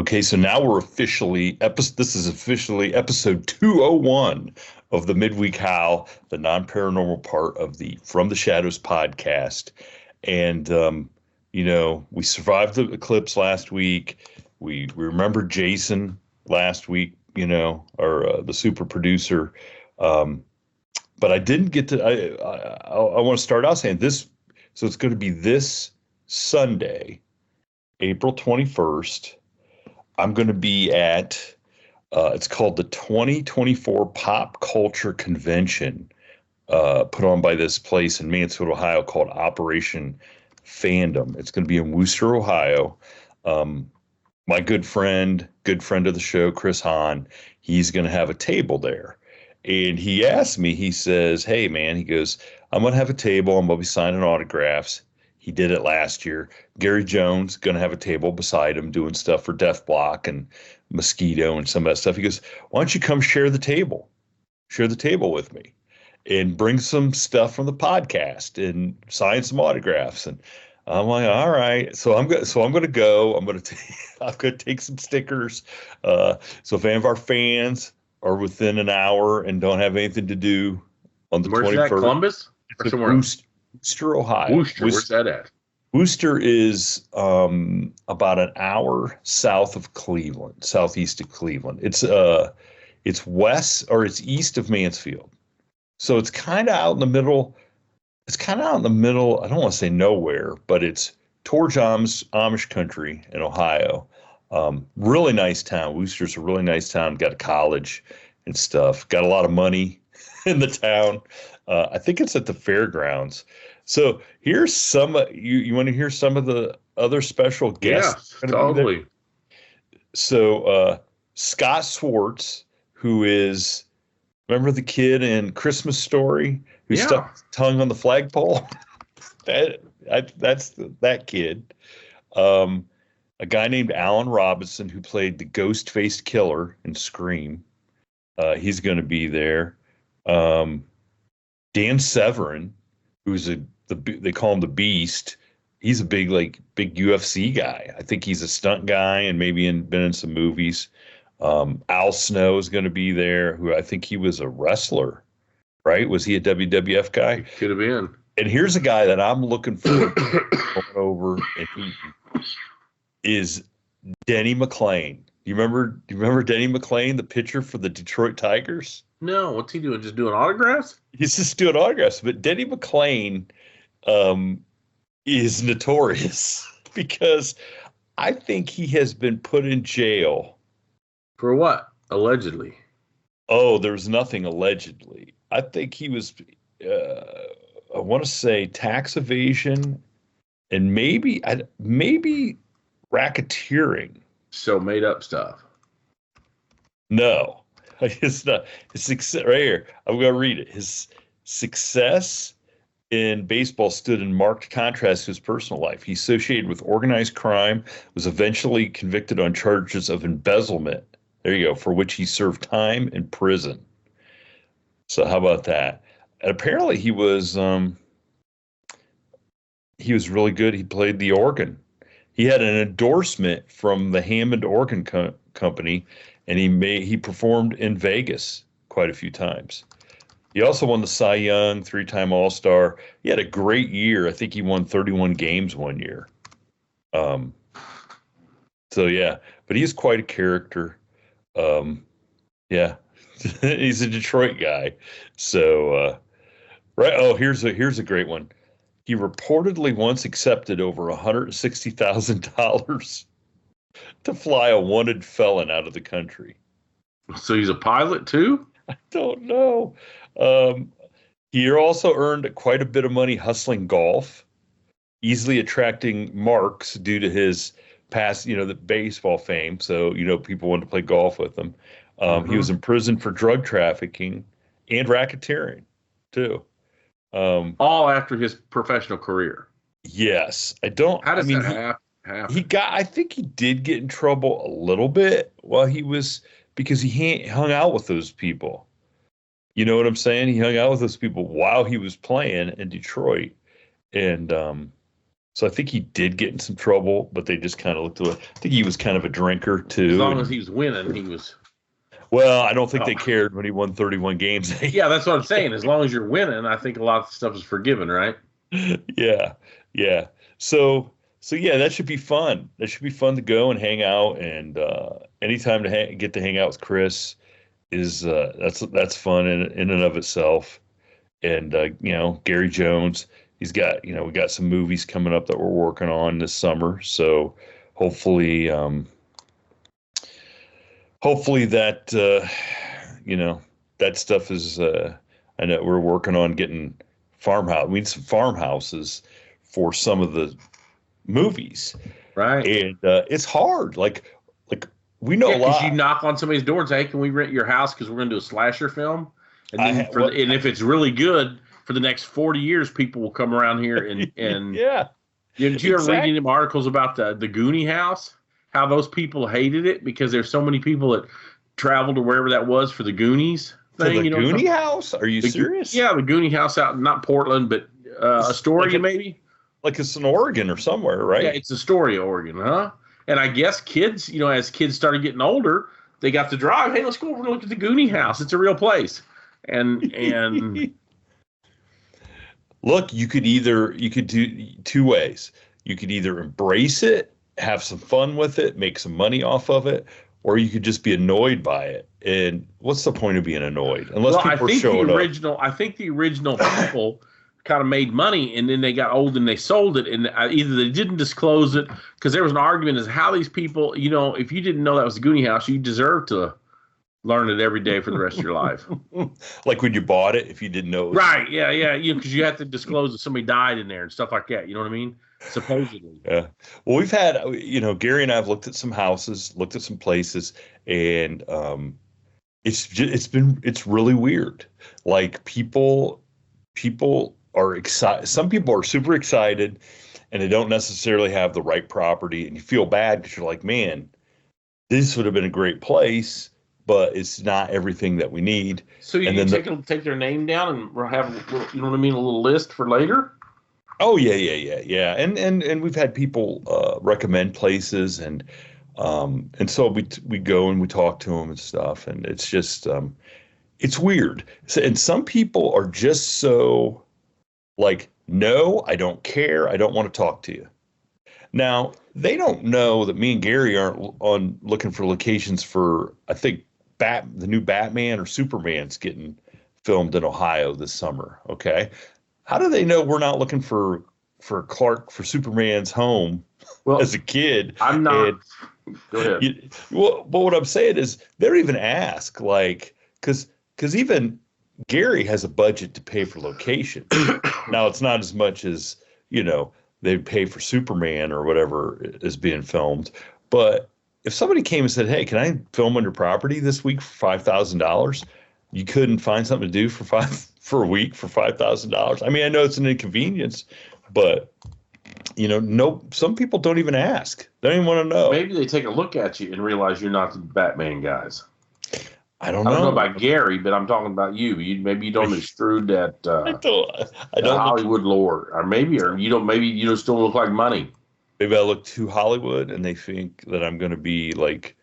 Okay, so now we're this is officially episode 201 of the Midweek Howl, the non-paranormal part of the From the Shadows podcast. And we survived the eclipse last week. We remembered Jason last week, our the super producer. But I didn't get to I want to start out saying this, so it's going to be this Sunday, April 21st. I'm going to be at, it's called the 2024 Pop Culture Convention, put on by this place in Mansfield, Ohio called Operation Fandom. It's going to be in Wooster, Ohio. My good friend of the show, Chris Hahn, he's going to have a table there. And he asked me, he says, hey, man, he goes, I'm going to have a table. I'm going to be signing autographs. He did it last year. Gary Jones going to have a table beside him doing stuff for Death Block and Mosquito and some of that stuff. He goes, why don't you come share the table with me and bring some stuff from the podcast and sign some autographs. And I'm like, all right. So I'm going to go. I'm going to take some stickers. So if any of our fans are within an hour and don't have anything to do on the 21st. Where's that, Columbus? Or somewhere else? Wooster, Ohio. Wooster, where's that at? Wooster is about an hour south of Cleveland, southeast of Cleveland. It's west, or it's east of Mansfield. So it's kind of out in the middle. It's kind of out in the middle. I don't want to say nowhere, but it's towards Amish country in Ohio. Really nice town. Wooster's a really nice town. Got a college and stuff. Got a lot of money in the town. I think it's at the fairgrounds. So here's some. You want to hear some of the other special guests? Yeah, totally. So Scott Swartz, who is, remember the kid in Christmas Story who stuck his tongue on the flagpole? That's that kid. A guy named Alan Robinson, who played the ghost-faced killer in Scream. He's going to be there. Dan Severin, who's they call him the Beast. He's a big UFC guy. I think he's a stunt guy and maybe been in some movies. Al Snow is going to be there, who I think he was a wrestler, right? Was he a WWF guy? Could have been. And here's a guy that I'm looking forward to going over, and he is Denny McClain. Do you remember Denny McClain, the pitcher for the Detroit Tigers? No, what's he doing? Just doing autographs? He's just doing autographs. But Denny McClain is notorious because I think he has been put in jail. For what? Allegedly. Oh, there's nothing allegedly. I think he was, I want to say tax evasion and maybe racketeering. So made up stuff. No, it's not. His success right here. I'm going to read it. His success in baseball stood in marked contrast to his personal life. He associated with organized crime, was eventually convicted on charges of embezzlement. There you go, for which he served time in prison. So how about that? And apparently he was really good. He played the organ. He had an endorsement from the Hammond Organ Company, and he performed in Vegas quite a few times. He also won the Cy Young, 3-time All-Star. He had a great year. I think he won 31 games one year. So yeah, but he's quite a character. Yeah, he's a Detroit guy. So right. Oh, here's a great one. He reportedly once accepted over $160,000 to fly a wanted felon out of the country. So he's a pilot too? I don't know. He also earned quite a bit of money hustling golf, easily attracting marks due to his past, the baseball fame. So, people wanted to play golf with him. He was in prison for drug trafficking and racketeering too. All after his professional career. Yes. How does that happen? I think he did get in trouble a little bit because he hung out with those people. You know what I'm saying? He hung out with those people while he was playing in Detroit. And So I think he did get in some trouble, but they just kind of looked away. I think he was kind of a drinker too. As long as he was winning, he was. Well, I don't think they cared when he won 31 games. Yeah, that's what I'm saying. As long as you're winning, I think a lot of stuff is forgiven, right? Yeah, yeah. So yeah, that should be fun. That should be fun to go and hang out, and anytime to get to hang out with Chris is that's fun in and of itself. And Gary Jones, he's got we got some movies coming up that we're working on this summer. So hopefully that that stuff is I know we're working on getting farmhouse. We need some farmhouses for some of the movies, right? And it's hard. Like we know a lot. Because you knock on somebody's door and say, "Hey, can we rent your house? Because we're going to do a slasher film." And then and if it's really good, for the next 40 years, people will come around here and yeah. Did you ever read any articles about the Goonie house? How those people hated it because there's so many people that traveled to wherever that was for the Goonies thing. The Goonie house? Are you serious? Yeah, the Goonie house out not Portland, but Astoria maybe. Like it's in Oregon or somewhere, right? Yeah, it's Astoria, Oregon, huh? And I guess kids, as kids started getting older, they got to drive. Hey, let's go over and look at the Goonie house. It's a real place. And look, you could do two ways. You could either embrace it, have some fun with it, make some money off of it, or you could just be annoyed by it. And what's the point of being annoyed? Unless people are showing up. I think the original people kind of made money, and then they got old and they sold it, and either they didn't disclose it because there was an argument as how these people, if you didn't know that was the Goonie house, you deserve to learn it every day for the rest of your life. Like when you bought it, if you didn't know. Right, yeah, because you have to disclose that somebody died in there and stuff like that. You know what I mean? Supposedly. Yeah. Well, we've had, Gary and I have looked at some houses, looked at some places, and it's really weird. Like people are excited. Some people are super excited, and they don't necessarily have the right property, and you feel bad because you're like, man, this would have been a great place, but it's not everything that we need. So you can take their name down and have, you know what I mean, a little list for later? Oh, yeah. And we've had people recommend places, and so we go and we talk to them and stuff, and it's just it's weird. So, and some people are just so like, no, I don't care. I don't want to talk to you. Now, they don't know that me and Gary aren't on looking for locations for, I think, the new Batman or Superman's getting filmed in Ohio this summer. Okay. How do they know we're not looking for Superman's home as a kid? I'm not. Go ahead. But what I'm saying is they don't even ask, like, because even Gary has a budget to pay for location. Now, it's not as much as, they pay for Superman or whatever is being filmed. But if somebody came and said, hey, can I film on your property this week for $5,000? You couldn't find something to do for a week for $5,000. I mean, I know it's an inconvenience, but some people don't even ask. They don't even want to know. Maybe they take a look at you and realize you're not the Batman guys. I don't know. I don't know about Gary, but I'm talking about you. Maybe you don't extrude that I don't Hollywood lore, or maybe you don't. Maybe you don't still look like money. Maybe I look too Hollywood, and they think that I'm going to be like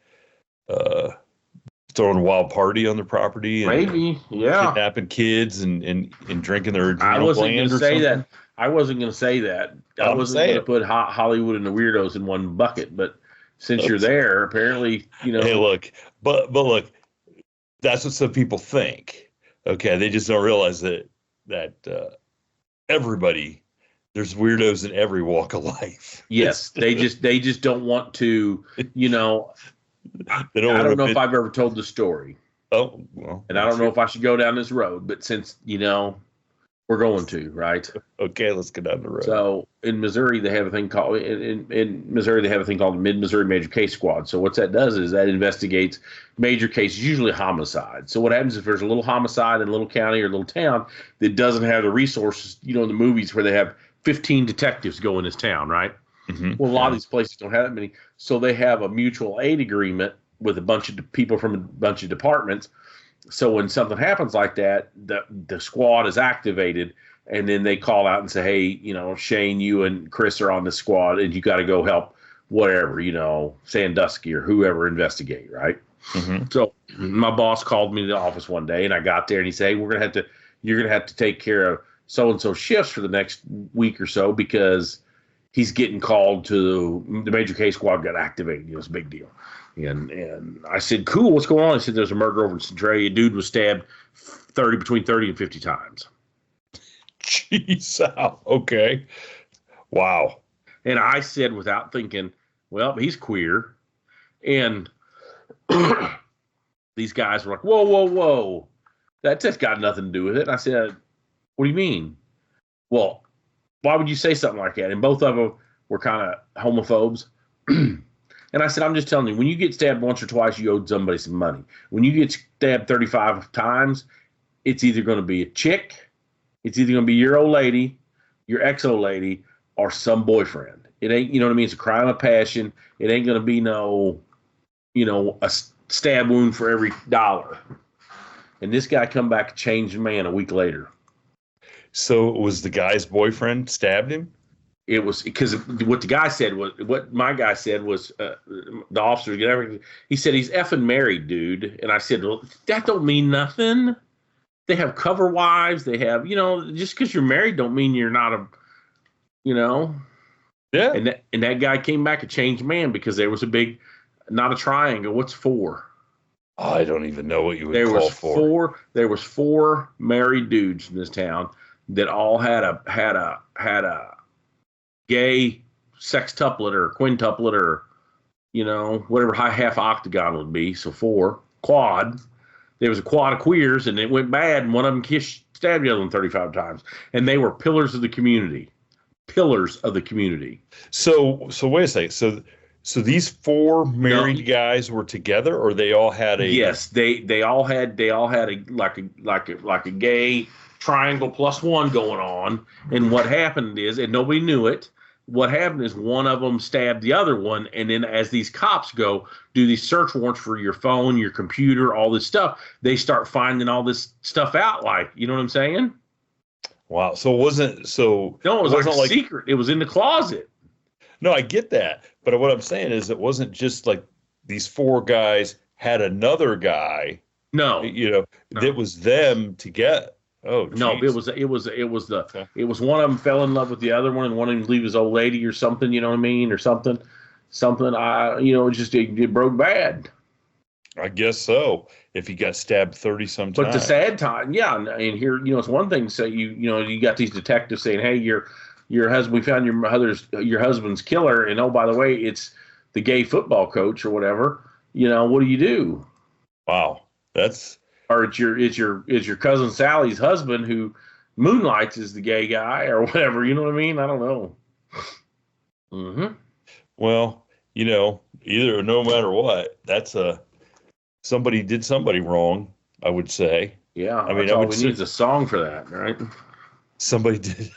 throwing a wild party on their property, and maybe, yeah, kidnapping kids and drinking their adrenal I wasn't going to say something. that. I wasn't going to say that. I wasn't going to put Hollywood and the weirdos in one bucket. But since you're there, apparently, Hey, look, but look. That's what some people think. Okay, they just don't realize that everybody, there's weirdos in every walk of life. Yes, they just don't want to. I don't know if I've ever told the story. Oh well, and I don't know if I should go down this road, but since we're going to, right? Okay, let's go down the road. So in Missouri, they have a thing called the Mid-Missouri Major Case Squad. So what that does is that investigates major cases, usually homicide. So what happens if there's a little homicide in a little county or a little town that doesn't have the resources, in the movies where they have 15 detectives go in this town, right? Mm-hmm. Well, a lot of these places don't have that many. So they have a mutual aid agreement with a bunch of people from a bunch of departments. So when something happens like that, the squad is activated and then they call out and say, hey, Shane, you and Chris are on the squad, and you got to go help whatever, Sandusky or whoever investigate, right? Mm-hmm. So my boss called me to the office one day, and I got there, and he said, hey, you're gonna have to take care of so and so shifts for the next week or so because he's getting called to the major case squad got activated. It's a big deal. And I said, cool, what's going on? He said, there's a murder over in Centralia. A dude was stabbed between 30 and 50 times. Jeez, okay. Wow. And I said, without thinking, well, he's queer. And these guys were like, whoa, whoa, whoa. That's got nothing to do with it. And I said, what do you mean? Well, why would you say something like that? And both of them were kind of homophobes. And I said, I'm just telling you, when you get stabbed once or twice, you owed somebody some money. When you get stabbed 35 times, it's either going to be a chick, it's either going to be your old lady, your ex-old lady, or some boyfriend. It ain't, you know what I mean? It's a crime of passion. It ain't going to be a stab wound for every $1. And this guy come back a changed man a week later. So it was the guy's boyfriend stabbed him? It was because what my guy said was the officer get everything. He said he's effing married, dude. And I said, well, that don't mean nothing. They have cover wives. They have, just because you're married don't mean you're not Yeah. And that guy came back a changed man because there was not a triangle. What's 4? I don't even know what you would call 4. There was 4 married dudes in this town that all had a gay sextuplet or quintuplet or, whatever half octagon would be. So 4 quad. There was a quad of queers and it went bad. And one of them stabbed the other one 35 times. And they were pillars of the community. Pillars of the community. So wait a second. So these 4 married guys were together, or they all had a? Yes, they all had a like a gay triangle plus one going on. And what happened is, and nobody knew it, what happened is one of them stabbed the other one, and then as these cops do these search warrants for your phone, your computer, all this stuff, they start finding all this stuff out. Like, you know what I'm saying? Wow. So it wasn't so. No, it wasn't like secret. It was in the closet. No, I get that, but what I'm saying is, it wasn't just like these 4 guys had another guy. No, it was them to get. Oh, geez. No, it was one of them fell in love with the other one, and one of them leave his old lady or something. You know what I mean, or something. It broke bad. I guess so. If he got stabbed 30 some times. But the sad time, yeah, and here, it's one thing to say you got these detectives saying, hey, your husband, we found your husband's killer, and oh, by the way, it's the gay football coach or whatever. What do you do? Wow, that's. Or it's your cousin Sally's husband who moonlights as the gay guy or whatever. You know what I mean? I don't know. Mm-hmm. Well, either no matter what, that's somebody did somebody wrong, I would say. Yeah, I mean, all we need is a song for that, right? Somebody did.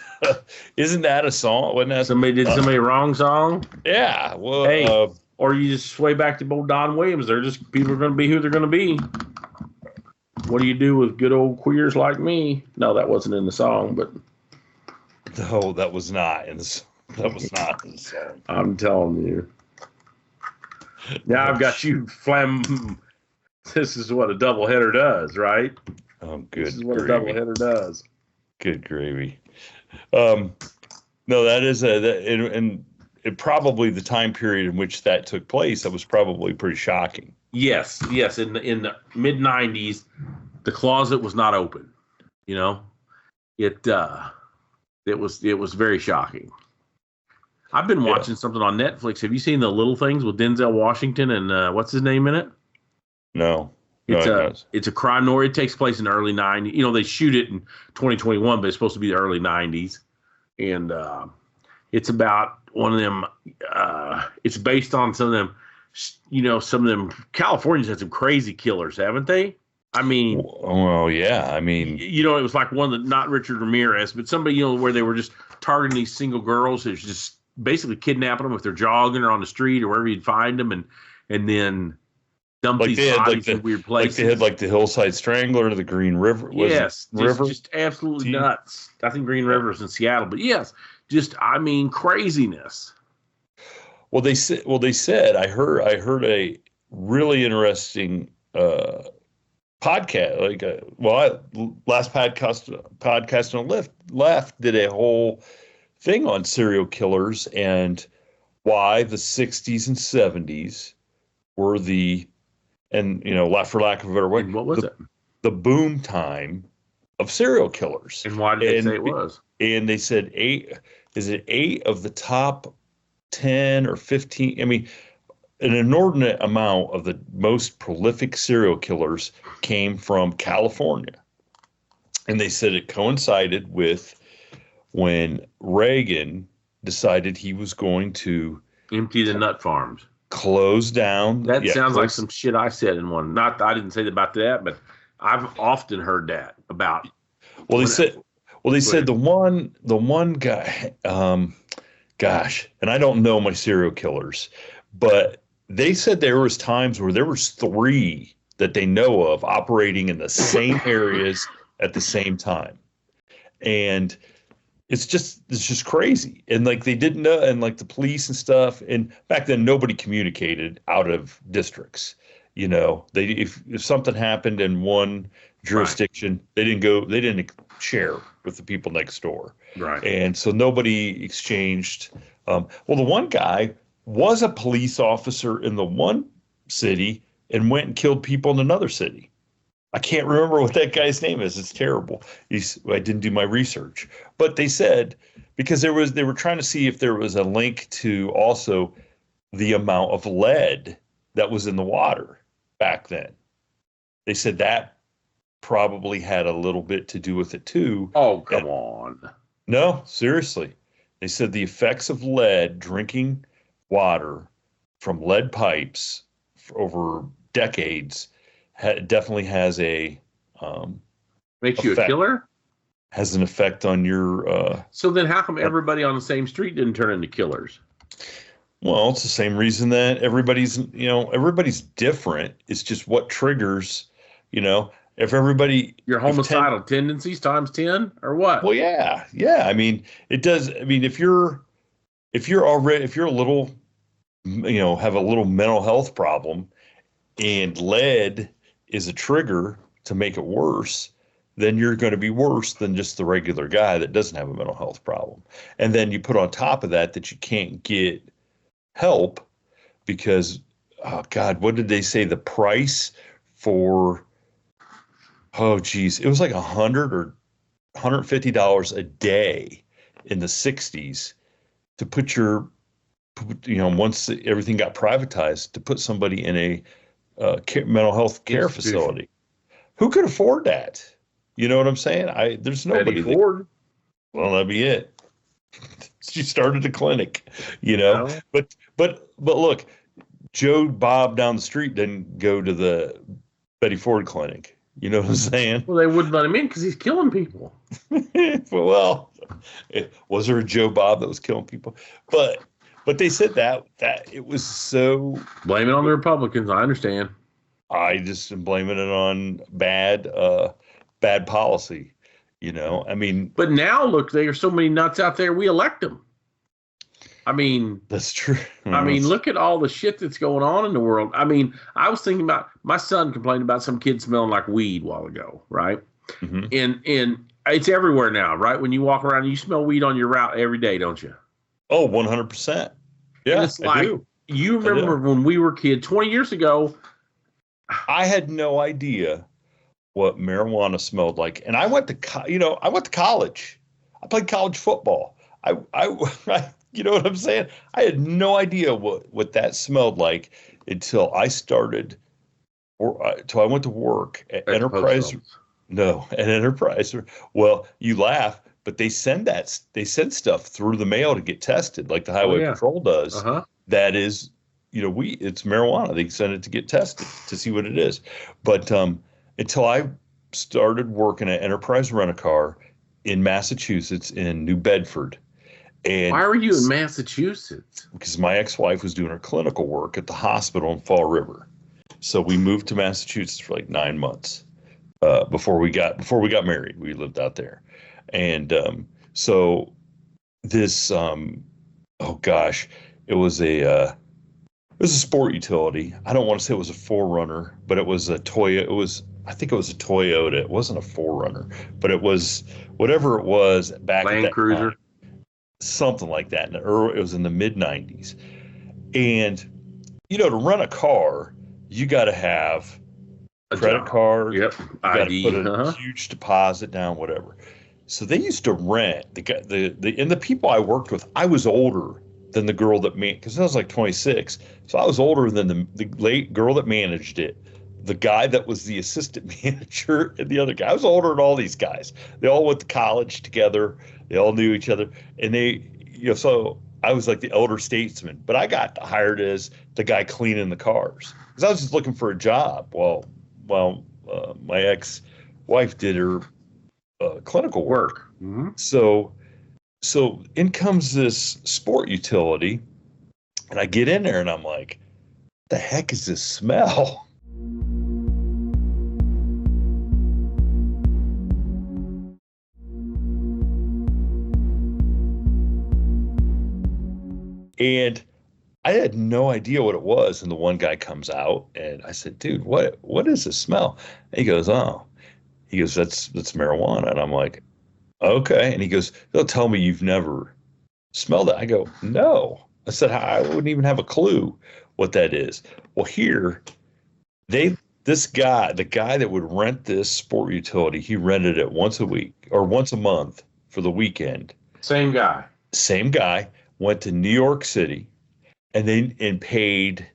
Isn't that a song? Wasn't that somebody wrong song? Yeah. Well, hey, or you just sway back to old Don Williams. People are going to be who they're going to be. What do you do with good old queers like me? No, that wasn't in the song, but no, that was not in the song. I'm telling you. Now I've got you This is what a doubleheader does, right? Oh, good. This is what a doubleheader does. Good gravy. No, that is and it probably the time period in which that took place. That was probably pretty shocking. Yes. In the mid '90s, the closet was not open. It was very shocking. I've been watching something on Netflix. Have you seen The Little Things with Denzel Washington and what's his name in it? No. It's a crime noir. It takes place in the early '90s. They shoot it in 2021, but it's supposed to be the early '90s, and it's about one of them. It's based on some of them. Some of them. California's had some crazy killers, haven't they? I mean, well, yeah. I mean, it was like one of the, not Richard Ramirez, but somebody, where they were just targeting these single girls who's just basically kidnapping them if they're jogging or on the street or wherever you'd find them, and then dump Like these they had bodies in weird places. like they had like the Hillside Strangler, the Green River. Yes, River? just absolutely nuts. I think Green River's in Seattle, but yes, just I mean craziness. Well, they said I heard a really interesting podcast. Last podcast on left did a whole thing on serial killers and why the 60s and 70s were for lack of a better way, And what was it? The boom time of serial killers. And why did they say it was? And they said eight of the top 10 or 15. I mean, an inordinate amount of the most prolific serial killers came from California. And they said it coincided with when Reagan decided he was going to empty the nut farms, close down. That sounds like some shit I said in one. Not I didn't say about that, but I've often heard that about. Well, they said the one guy, gosh, and I don't know my serial killers, but they said there was times where there was 3 that they know of operating in the same areas at the same time. And it's just crazy. And like they didn't know, and like the police and stuff. And back then nobody communicated out of districts. You know, if something happened in one jurisdiction, they didn't share with the people next door. Right. And so nobody exchanged. The one guy was a police officer in the one city and went and killed people in another city. I can't remember what that guy's name is. It's terrible. I didn't do my research, but they said because they were trying to see if there was a link to also the amount of lead that was in the water back then. They said that probably had a little bit to do with it too. Oh, come on. No, seriously. They said the effects of lead, drinking water from lead pipes over decades definitely has a makes you a killer. Has an effect on your. So then, how come everybody on the same street didn't turn into killers? Well, it's the same reason that everybody's different. It's just what triggers. If everybody your homicidal tendencies times 10 or what? Well, yeah. I mean, it does. I mean, if you're a little, have a little mental health problem, and lead is a trigger to make it worse, then you're going to be worse than just the regular guy that doesn't have a mental health problem. And then you put on top of that you can't get help because, oh God, what did they say? The price for, oh geez, it was like $100 or $150 a day in the 60s to put once everything got privatized, to put somebody in a mental health care facility. Who could afford that? You know what I'm saying? There's nobody. Ford. Well, that'd be it. She started a clinic, But look, Joe Bob down the street didn't go to the Betty Ford clinic. You know what I'm saying? Well, they wouldn't let him in because he's killing people. Well, was there a Joe Bob that was killing people? But they said that it was so. Blame it on the Republicans. I understand. I just am blaming it on bad policy. I mean. But now look, there are so many nuts out there. We elect them. I mean, that's true. I mean, look at all the shit that's going on in the world. I mean, I was thinking about my son complained about some kid smelling like weed a while ago, right? Mm-hmm. And it's everywhere now, right? When you walk around, you smell weed on your route every day, don't you? Oh, 100%. Yeah, it's like, I do. You remember when we were kids 20 years ago? I had no idea what marijuana smelled like, and I went to college. I played college football. I you know what I'm saying? I had no idea what that smelled like until I started, until I went to work at Enterprise. No, at Enterprise. Well, you laugh, but they send stuff through the mail to get tested, like the Highway Patrol does. Uh-huh. That is, it's marijuana. They send it to get tested to see what it is. But until I started working at Enterprise Rent-A-Car in Massachusetts, in New Bedford. And why were you in Massachusetts? Because my ex-wife was doing her clinical work at the hospital in Fall River. So we moved to Massachusetts for like 9 months before we got married. We lived out there, and so this oh gosh, it was a sport utility. I don't want to say it was a 4Runner, but it was a Toyota. I think it was a Toyota. It wasn't a 4Runner, but it was whatever it was back at Land that Cruiser. time, something like that. It was in the mid '90s, and to rent a car, you got to have a credit card. Yep. You got to ID. put a huge deposit down, whatever. So they used to rent and the people I worked with. I was older than the girl that because I was like 26, so I was older than the late girl that managed it, the guy that was the assistant manager, and the other guy. I was older than all these guys. They all went to college together. They all knew each other, and so I was like the elder statesman. But I got hired as the guy cleaning the cars because I was just looking for a job. Well, my ex-wife did her clinical work. Mm-hmm. So in comes this sport utility, and I get in there and I'm like, what the heck is this smell? And I had no idea what it was. And the one guy comes out and I said, dude, what is this smell? And he goes, that's marijuana. And I'm like, okay. And he goes, they'll tell me you've never smelled it. I go, no. I said, I wouldn't even have a clue what that is. Well, here, the guy that would rent this sport utility, he rented it once a week or once a month for the weekend. Same guy Went to New York City and paid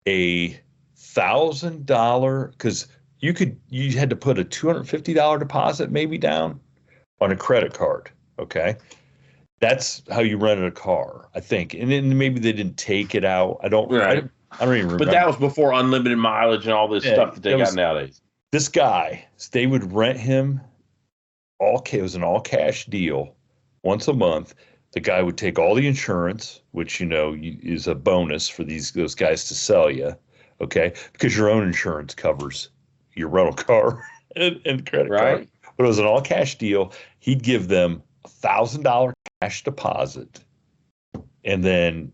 $1,000 because you had to put a $250 deposit maybe down on a credit card. Okay. That's how you rented a car, I think. And then maybe they didn't take it out. I don't even remember. But that was before unlimited mileage and all this stuff that they got nowadays. This guy, they would rent him it was an all cash deal once a month. The guy would take all the insurance, which, is a bonus for those guys to sell you. Okay. Because your own insurance covers your rental car and credit card. But it was an all cash deal. He'd give them $1,000 cash deposit and then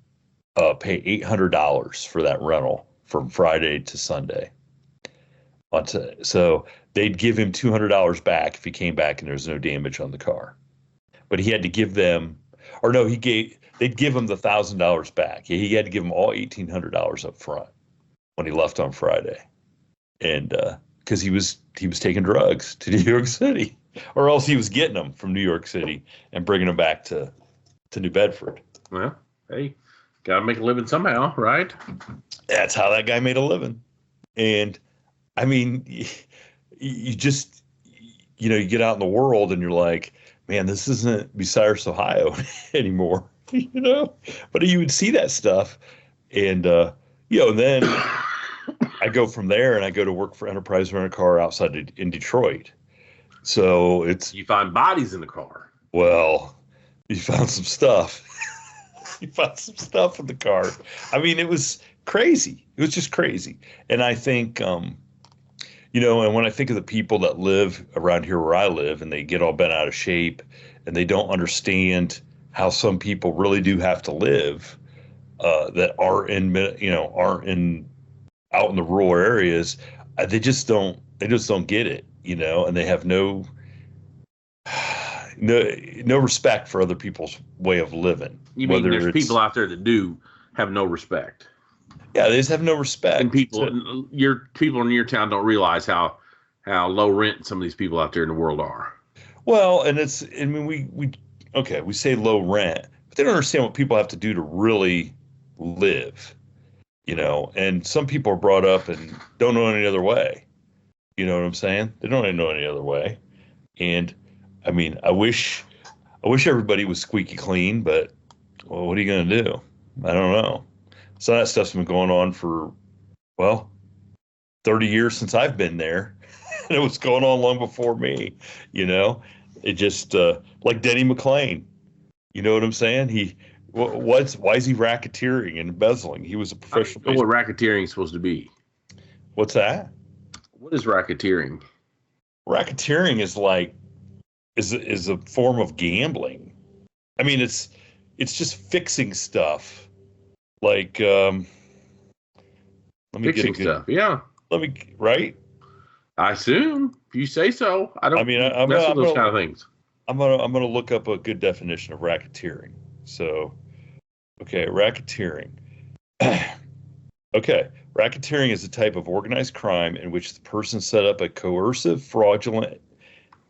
pay $800 for that rental from Friday to Sunday. So they'd give him $200 back if he came back and there was no damage on the car. But he had to give them, they'd give him the $1,000 back. He had to give them all $1,800 up front when he left on Friday. And because he was taking drugs to New York City, or else he was getting them from New York City and bringing them back to New Bedford. Well, hey, got to make a living somehow, right? That's how that guy made a living. And I mean, you just, you get out in the world and you're like, man, this isn't Bucyrus, Ohio anymore, but you would see that stuff. And, and then I go from there and I go to work for Enterprise Rent-A-Car outside in Detroit. So you find bodies in the car. Well, you found some stuff. You found some stuff in the car. I mean, it was crazy. It was just crazy. And I think, and when I think of the people that live around here where I live and they get all bent out of shape and they don't understand how some people really do have to live that are out in the rural areas, they just don't get it, and they have no respect for other people's way of living. You mean there's people out there that do have no respect? Yeah, they just have no respect. And people in your town don't realize how low rent some of these people out there in the world are. Well, and we say low rent, but they don't understand what people have to do to really live. And some people are brought up and don't know any other way. You know what I'm saying? They don't know any other way. And I mean, I wish everybody was squeaky clean, but what are you going to do? I don't know. Some of that stuff's been going on for, 30 years since I've been there. And it was going on long before me, It just, like Denny McClain, you know what I'm saying? Why is he racketeering and embezzling? He was a professional. I don't know what racketeering is supposed to be. What's that? What is racketeering? Racketeering is a form of gambling. I mean, it's just fixing stuff. Like, let me Fixing get a good. stuff. Yeah, Let me right. I assume if you say so. I don't I mean, I'm mess with those gonna kind of things. I'm gonna look up a good definition of racketeering. So, okay, racketeering. Okay, racketeering is a type of organized crime in which the person set up a coercive, fraudulent,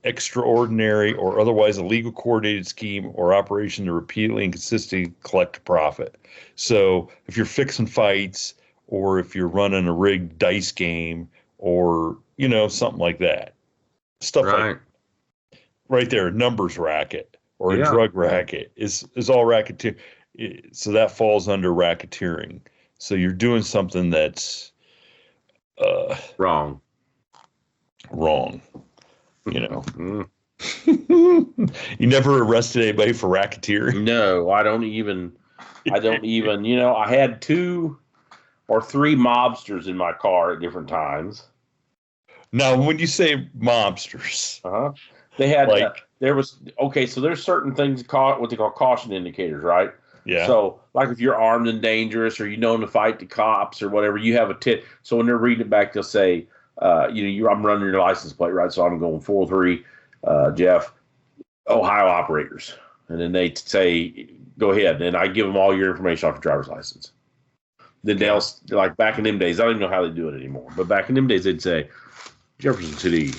extraordinary, or otherwise illegal coordinated scheme or operation to repeatedly and consistently collect a profit. So if you're fixing fights or if you're running a rigged dice game or, something like that, stuff like Right. right there, a numbers racket or a Yeah. drug racket is all racketeering. So that falls under racketeering. So you're doing something that's Wrong. wrong. Mm. You never arrested anybody for racketeering? No, I don't even. I had 2 or 3 mobsters in my car at different times. Now, when you say mobsters, They had like, there was okay. So there's certain things called what they call caution indicators, right? yeah, So like if you're armed and dangerous, or you known to fight the cops or whatever, you have a tip. So when they're reading it back, they'll say, I'm running your license plate, right? So I'm going 43, Jeff, Ohio operators, and then they say, go ahead, and I give them all your information off your driver's license. Then they'll, like back in them days, I don't even know how they do it anymore, but back in them days, they'd say Jefferson City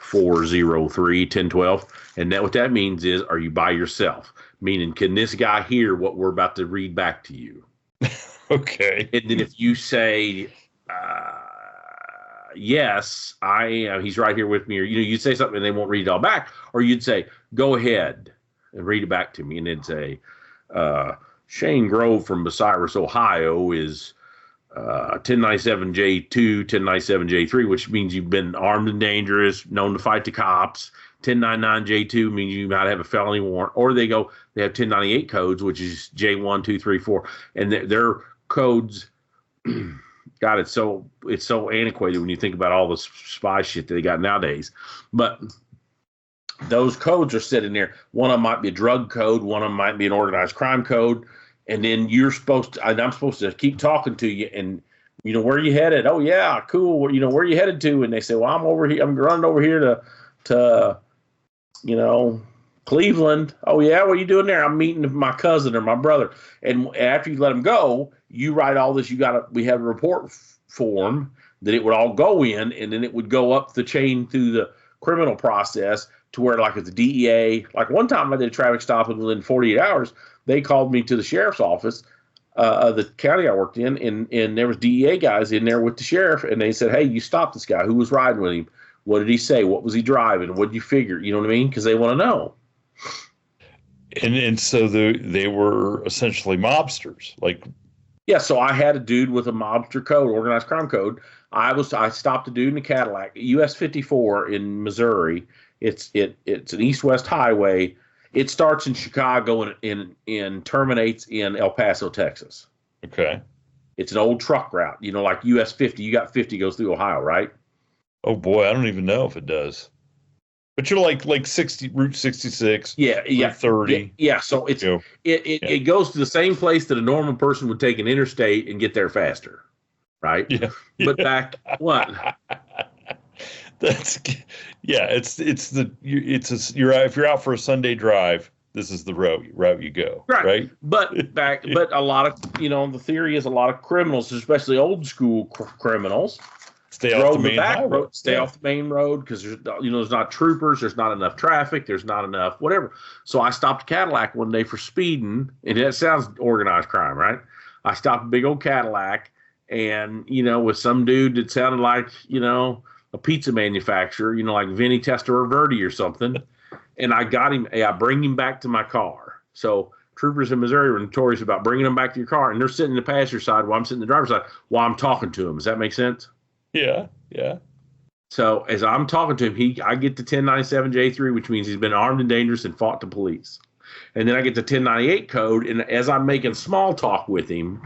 403-1012, and what that means is, are you by yourself? Meaning, can this guy hear what we're about to read back to you? okay. And then if you say, yes, I am, he's right here with me, or you'd say something and they won't read it all back, or you'd say, go ahead and read it back to me, and they'd say, Shane Grove from Bucyrus, Ohio is 1097J2, 1097J3, which means you've been armed and dangerous, known to fight the cops. 1099J2 means you might have a felony warrant. Or they have 1098 codes, which is J1, 2, 3, 4. And their codes, God, it's so antiquated when you think about all the spy shit that they got nowadays. But those codes are sitting there. One of them might be a drug code. One of them might be an organized crime code. And then I'm supposed to keep talking to you, and where are you headed? Oh yeah, cool. Where are you headed to? And they say, well, I'm over here. I'm running over here to Cleveland. Oh yeah, what are you doing there? I'm meeting my cousin or my brother. And after you let them go, you write all this. We have a report form that it would all go in, and then it would go up the chain through the criminal process to where, like, if the DEA, like one time I did a traffic stop, and within 48 hours, they called me to the sheriff's office of the county I worked in, and there was DEA guys in there with the sheriff, and they said, hey, you stopped this guy. Who was riding with him? What did he say? What was he driving? What did you figure? You know what I mean? Because they want to know. And so they were essentially mobsters, like. Yeah, so I had a dude with a mobster code, organized crime code. I stopped a dude in a Cadillac, US 54 in Missouri. It's an east-west highway. It starts in Chicago and terminates in El Paso, Texas. Okay. It's an old truck route, like US 50. You got 50 goes through Ohio, right? Oh boy, I don't even know if it does. But you're like Route 66. Yeah, Route 30. Yeah. So it goes to the same place that a normal person would take an interstate and get there faster, right? Yeah. But back what? If you're out for a Sunday drive, this is the route you go, right? But a lot of the theory is a lot of criminals, especially old school criminals, stay off the main highway. Stay off the main road because there's not troopers, there's not enough traffic, there's not enough whatever. So I stopped a Cadillac one day for speeding, and that sounds organized crime, right? I stopped a big old Cadillac, and with some dude that sounded like a pizza manufacturer, like Vinny Testaverde or something. And I got him. I bring him back to my car. So troopers in Missouri were notorious about bringing them back to your car, and they're sitting in the passenger side while I'm sitting in the driver's side while I'm talking to them. Does that make sense? Yeah, yeah. So as I'm talking to him, I get to 1097J3, which means he's been armed and dangerous and fought the police. And then I get the 1098 code, and as I'm making small talk with him,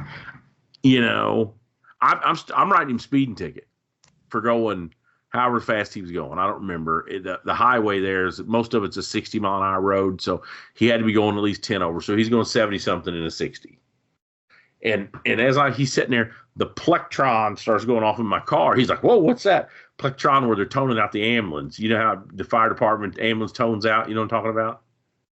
I'm writing him speeding ticket. for going however fast he was going. I don't remember. The highway there is most of it's a 60-mile-an-hour road, so he had to be going at least 10 over. So he's going 70 something in a 60. And as he's sitting there, the plectron starts going off in my car. He's like, "Whoa, what's that?" Plectron, where they're toning out the ambulance. You know how the fire department ambulance tones out? You know what I'm talking about?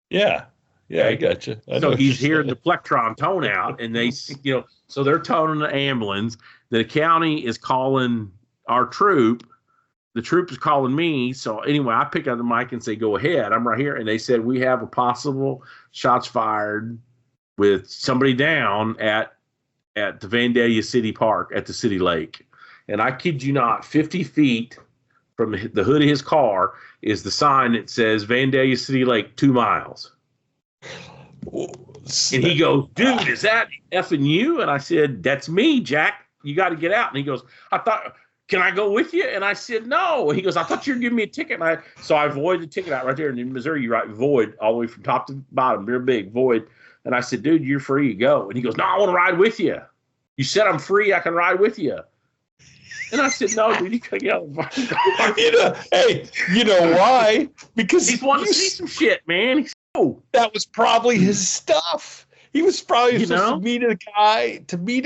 Yeah. Yeah, I got you. So he's hearing the plectron tone out, and they, so they're toning the ambulance. The county is calling our troop. The troop is calling me. So anyway, I pick up the mic and say, "Go ahead. I'm right here." And they said, "We have a possible shots fired with somebody down at the Vandalia City Park at the city lake." And I kid you not, 50 feet from the hood of his car is the sign that says Vandalia City Lake, 2 miles. And he goes, "Dude, is that effing you?" And I said, "That's me, Jack. You got to get out." And he goes, "Can I go with you?" And I said, "No." And he goes, "I thought you were giving me a ticket." And so I voided the ticket out right there. And in Missouri, you write void all the way from top to bottom, very big, void. And I said, "Dude, you're free to go." And he goes, "No, I want to ride with you. You said I'm free. I can ride with you." And I said, "No, dude, you gotta get out of the Hey, you know why? Because he's wanting to see some shit, man. That was probably his stuff. He was probably supposed to meet a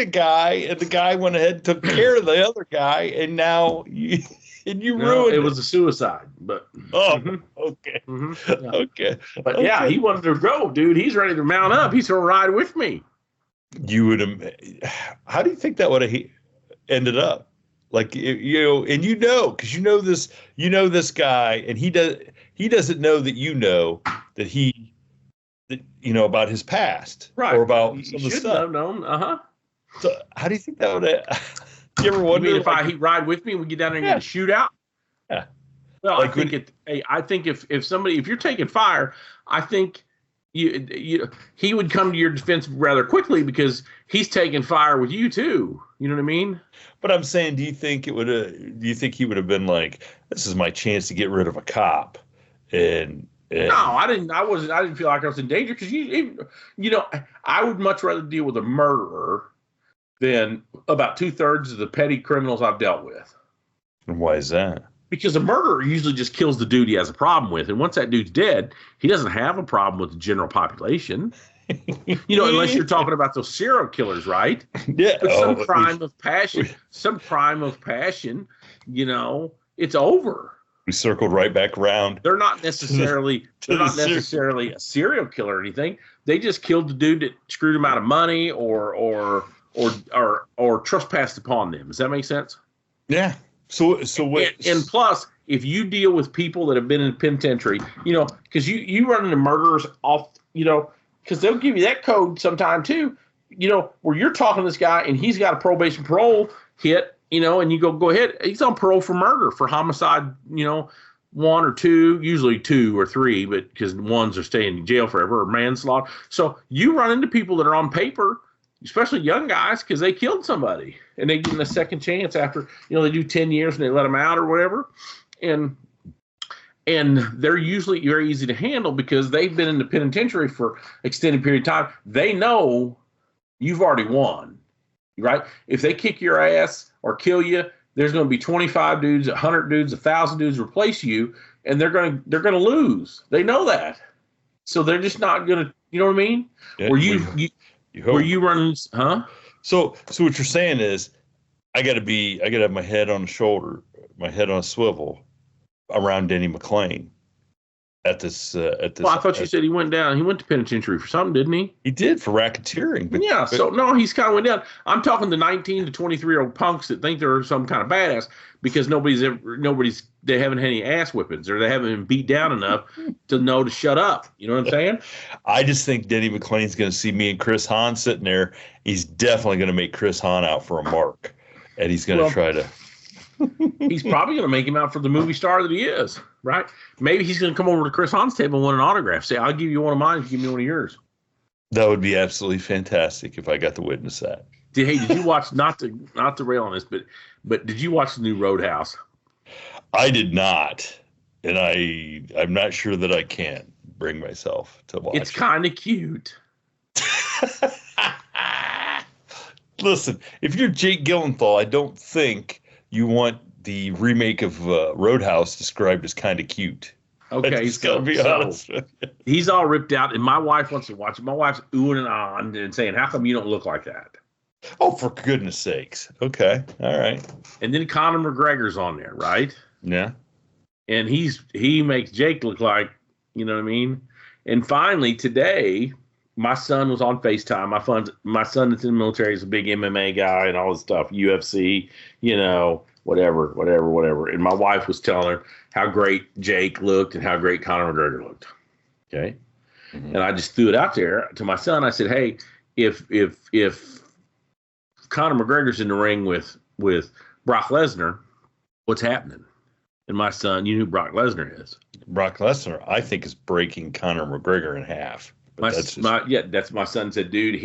guy, and the guy went ahead and took care of the other guy, and now you ruined it. It was a suicide, but okay. Yeah. Okay. But yeah, he wanted to go, dude. He's ready to mount up. He's gonna ride with me. You would have. How do you think that would have ended up? Like, and because this guy, and he doesn't know that that about his past, right? Or about some of the stuff. Have known. So how do you think that would have? You ever wonder if he'd ride with me and we get down there and get a shootout? Yeah. Well, I think if somebody, if you're taking fire, I think he would come to your defense rather quickly because he's taking fire with you too. You know what I mean? But I'm saying, do you think he would have been like, "This is my chance to get rid of a cop"? And no, I didn't feel like I was in danger because I would much rather deal with a murderer than about 2/3 of the petty criminals I've dealt with. And why is that? Because a murderer usually just kills the dude he has a problem with. And once that dude's dead, he doesn't have a problem with the general population. Unless you're talking about those serial killers, right? Yeah. But some crime of passion, it's over. We circled right back around. They're not necessarily a serial killer or anything. They just killed the dude that screwed them out of money or trespassed upon them. Does that make sense? Yeah. So what? And plus, if you deal with people that have been in the penitentiary, because you run into murderers off, because they'll give you that code sometime too, where you're talking to this guy and he's got a probation parole hit, and you go ahead. He's on parole for murder, for homicide, 1 or 2, usually 2 or 3, but because ones are staying in jail forever, or manslaughter. So you run into people that are on paper, especially young guys, because they killed somebody and they give them a second chance after, they do 10 years and they let them out or whatever. And they're usually very easy to handle because they've been in the penitentiary for extended period of time. They know you've already won, right? If they kick your ass or kill you, there's going to be 25 dudes, 100 dudes, 1,000 dudes replace you, and they're going to lose. They know that, so they're just not going to. You know what I mean? Yeah, were you running? Huh? So what you're saying is, I got to have my head on a shoulder, my head on a swivel, around Denny McClain at this. Well, I thought you said he went down. He went to penitentiary for something, didn't he? He did, for racketeering. But so no, he's kind of went down. I'm talking to 19 to 23-year-old punks that think they're some kind of badass because they haven't had any ass whippings or they haven't been beat down enough to know to shut up. You know what I'm saying? I just think Denny McClain's going to see me and Chris Hahn sitting there. He's definitely going to make Chris Hahn out for a mark, and he's going to try to. He's probably going to make him out for the movie star that he is, right? Maybe he's going to come over to Chris Hahn's table and want an autograph. Say, "I'll give you one of mine if you give me one of yours." That would be absolutely fantastic if I got to witness that. Did you watch, not to rail on this, but did you watch the new Roadhouse? I did not, and I'm not sure that I can bring myself to watch. It's kind of cute. Listen, if you're Jake Gyllenhaal, I don't think you want the remake of Roadhouse described as kind of cute. Okay, I just gotta be honest with you. he's all ripped out, and my wife wants to watch it. My wife's oohing and ahhing and saying, "How come you don't look like that?" Oh, for goodness sakes. Okay. All right. And then Conor McGregor's on there, right? Yeah. And he makes Jake look like, you know what I mean? And finally today, my son was on FaceTime. My son that's in the military is a big MMA guy and all this stuff, UFC, whatever. And my wife was telling her how great Jake looked and how great Conor McGregor looked. Okay. Mm-hmm. And I just threw it out there to my son. I said, hey, if Conor McGregor's in the ring with Brock Lesnar, what's happening? And my son, you know who Brock Lesnar is. Brock Lesnar, I think, is breaking Conor McGregor in half. That's my son said, dude,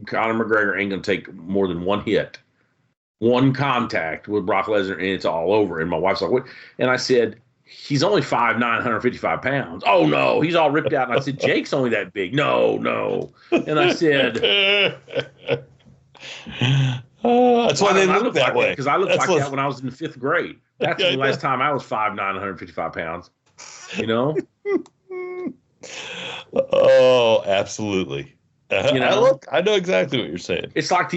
Conor McGregor ain't gonna take more than one hit, one contact with Brock Lesnar, and it's all over. And my wife's like, what? And I said, he's only 5'9", 155 pounds. Oh no, he's all ripped out. And I said, Jake's only that big. No. And I said, that's why they look that way. Because I looked like that when I was in the 5th grade. That's the last time I was 5'9", 155 pounds. You know? Oh, absolutely. I know exactly what you're saying. It's like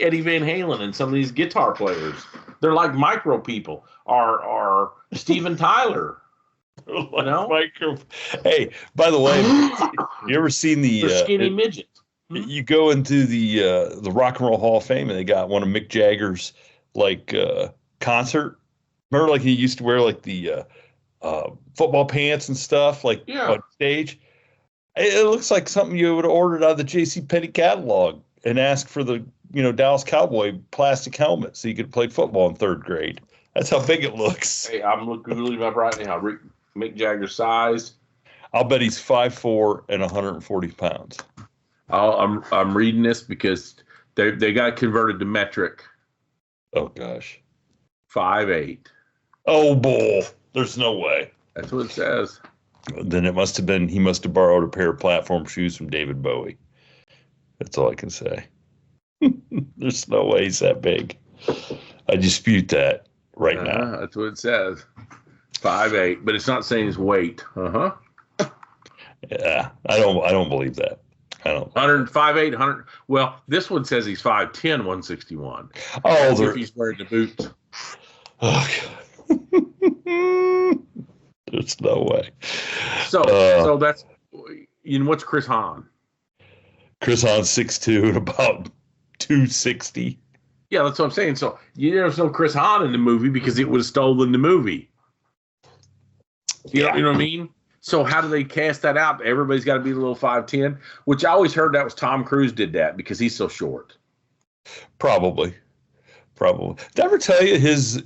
Eddie Van Halen and some of these guitar players. They're like micro people. Or Steven Tyler. You know? Hey, by the way, you ever seen the skinny midgets? You go into the Rock and Roll Hall of Fame and they got one of Mick Jagger's concert. Remember, like he used to wear like the football pants and stuff, like on stage. It looks like something you would have ordered out of the JCPenney catalog and asked for the Dallas Cowboy plastic helmet so you could play football in 3rd grade. That's how big it looks. Hey, I'm googling up right now. Mick Jagger's size. I'll bet he's 5'4" and 140 pounds. I'm reading this because they got converted to metric. Oh gosh. 5'8". Oh bull! There's no way. That's what it says. Then he must have borrowed a pair of platform shoes from David Bowie. That's all I can say. There's no way he's that big. I dispute that right now. That's what it says. 5'8", but it's not saying his weight. Yeah, I don't believe that. I don't. 5'8", 100. Well, this one says he's 5'10", 161. Oh, if he's wearing the boots. Oh, God. There's no way. So that's, what's Chris Hahn? Chris Hahn's 6'2" and about 260. Yeah, that's what I'm saying. So there's no Chris Hahn in the movie because it would have stolen the movie. You know what I mean? So how do they cast that out? Everybody's got to be a little 5'10", which I always heard that was Tom Cruise did that because he's so short. Probably. Did I ever tell you his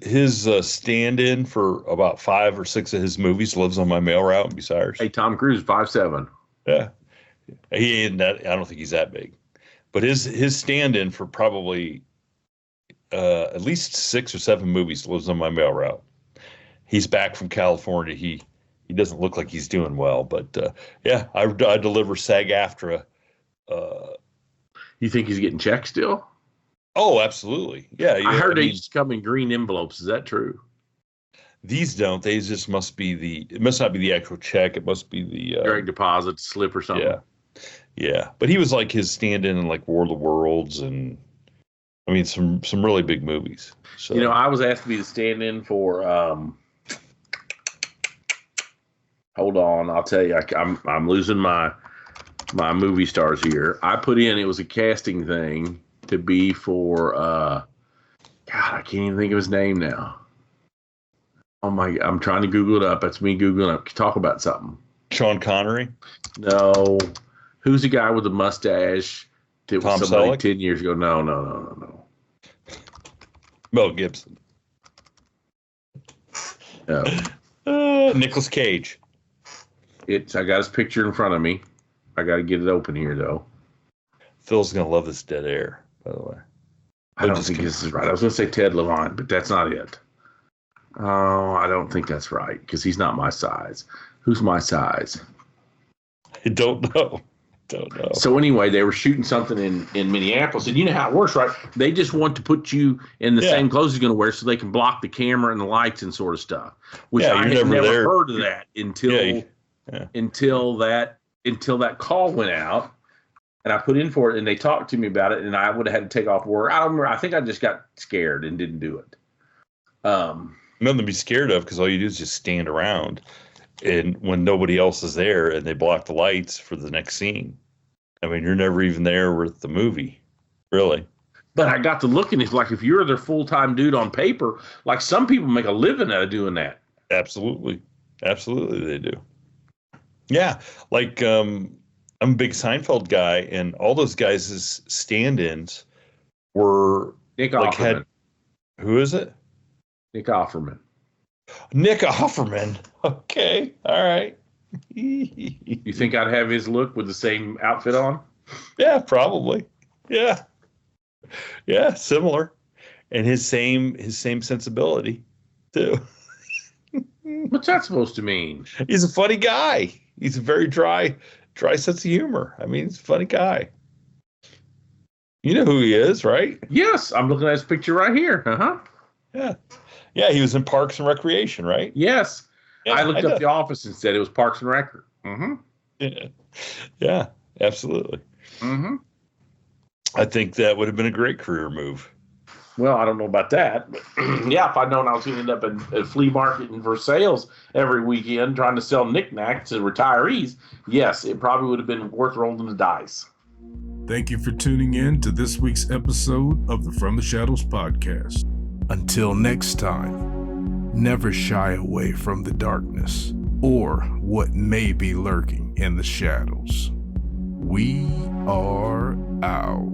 stand-in for about 5 or 6 of his movies lives on my mail route in Bucyrus? Hey, Tom Cruise, 5'7". Yeah, he ain't that. I don't think he's that big, but his stand-in for probably at least 6 or 7 movies lives on my mail route. He's back from California. He doesn't look like he's doing well, but yeah, I deliver SAG-AFTRA. You think he's getting checks still? Oh, absolutely. Yeah. I heard they just come in green envelopes. Is that true? These don't. They just must be it must not be the actual check. It must be the direct deposit slip or something. Yeah. Yeah. But he was like his stand-in in like War of the Worlds and I mean some really big movies. So I was asked to be the stand-in for hold on, I'll tell you. I'm losing my movie stars here. I put in it was a casting thing to be for God, I can't even think of his name now. Oh my, I'm trying to Google it up. That's me Googling up. Talk about something. Sean Connery? No. Who's the guy with the mustache? That Tom was somebody Selleck? 10 years ago. No. Mel Gibson. No. Nicolas Cage. I got his picture in front of me. I got to get it open here though. Phil's gonna love this dead air, by the way. I don't think this is right. I was going to say Ted Levine, but that's not it. Oh, I don't think that's right because he's not my size. Who's my size? I don't know. Don't know. So anyway, they were shooting something in Minneapolis, and you know how it works, right? They just want to put you in the same clothes you're going to wear so they can block the camera and the lights and sort of stuff. Which I had never heard of that until that call went out, and I put in for it, and they talked to me about it, and I would have had to take off work. I don't remember. I think I just got scared and didn't do it. Nothing to be scared of, because all you do is just stand around, and when nobody else is there, and they block the lights for the next scene. I mean, you're never even there with the movie, really. But I got to looking. It's like if you're their full-time dude on paper, like some people make a living out of doing that. Absolutely, they do. Yeah, like I'm a big Seinfeld guy, and all those guys' stand-ins were Nick Offerman. Who is it? Nick Offerman. Nick Offerman. Okay, all right. You think I'd have his look with the same outfit on? Yeah, probably. Yeah, similar, and his same sensibility too. What's that supposed to mean? He's a funny guy. He's a very dry sense of humor. I mean, he's a funny guy. You know who he is, right? Yes, I'm looking at his picture right here. Yeah. He was in Parks and Recreation, right? Yes. Yeah, I looked up The Office and said it was Parks and Rec. Mm-hmm. Yeah, absolutely. Mm-hmm. I think that would have been a great career move. Well, I don't know about that, but yeah, if I'd known I was going to end up in a flea market and for sales every weekend trying to sell knickknacks to retirees, yes, it probably would have been worth rolling the dice. Thank you for tuning in to this week's episode of the From the Shadows podcast. Until next time, never shy away from the darkness or what may be lurking in the shadows. We are out.